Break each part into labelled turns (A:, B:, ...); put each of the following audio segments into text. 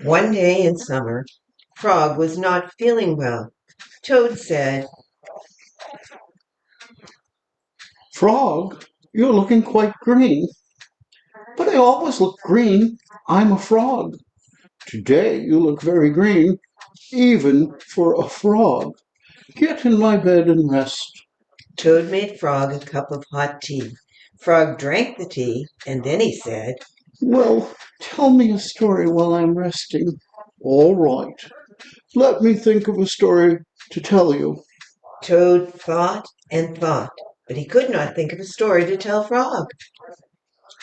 A: One day in summer, Frog was not feeling well. Toad said,
B: "Frog, you're looking quite green." "But I always look green. I'm a frog." "Today you look very green, even for a frog. Get in my bed and rest."
A: Toad made Frog a cup of hot tea. Frog drank the tea, and then he said,
B: "Well, tell me a story while I'm resting." "All right. Let me think of a story to tell you."
A: Toad thought and thought, but he could not think of a story to tell Frog.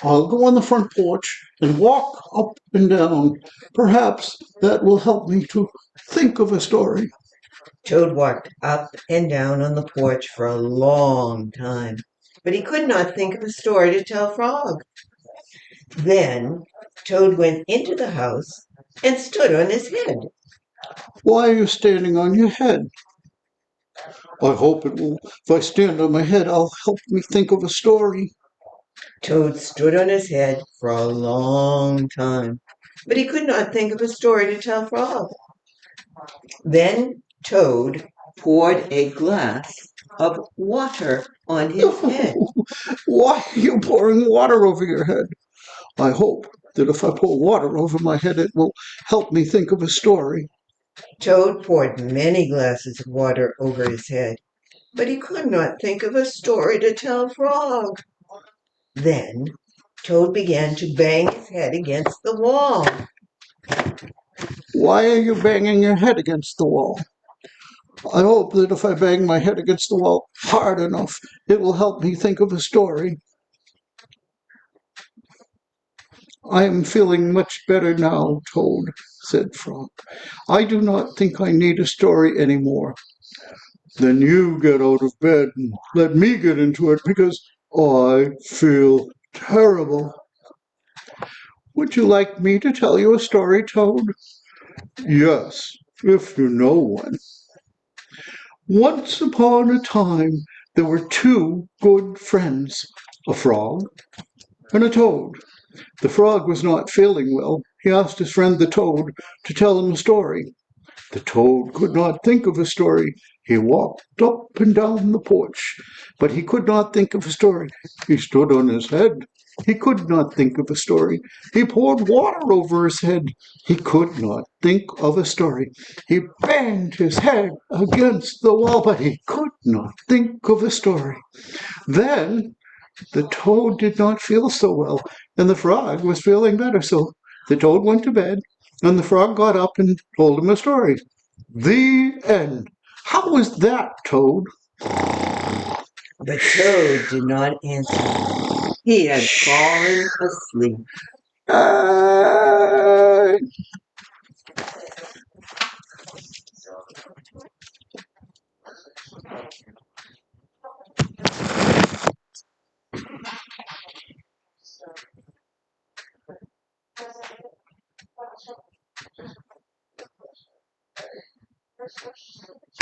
B: "I'll go on the front porch and walk up and down. Perhaps that will help me to think of a story."
A: Toad walked up and down on the porch for a long time, but he could not think of a story to tell Frog. Then Toad went into the house and stood on his head.
B: "Why are you standing on your head?" "I hope it will. If I stand on my head, I'll help me think of a story."
A: Toad stood on his head for a long time, but he could not think of a story to tell Frog. Then Toad poured a glass of water on his head.
B: "Why are you pouring water over your head?" "I hope that if I pour water over my head, it will help me think of a story."
A: Toad poured many glasses of water over his head, but he could not think of a story to tell Frog. Then Toad began to bang his head against the wall.
B: "Why are you banging your head against the wall?" "I hope that if I bang my head against the wall hard enough, it will help me think of a story." "I am feeling much better now, Toad," said Frog. "I do not think I need a story any more." "Then you get out of bed and let me get into it because I feel terrible." "Would you like me to tell you a story, Toad?" "Yes, if you know one." "Once upon a time, there were two good friends, a frog and a toad. The frog was not feeling well. He asked his friend the toad to tell him a story. The toad could not think of a story. He walked up and down the porch, but he could not think of a story. He stood on his head. He could not think of a story. He poured water over his head. He could not think of a story. He banged his head against the wall, but he could not think of a story. Then the toad did not feel so well, and the frog was feeling better. So the toad went to bed, and the frog got up and told him a story. The end. How was that, Toad?
A: But Toad did not answer. He had fallen asleep.
B: Uh,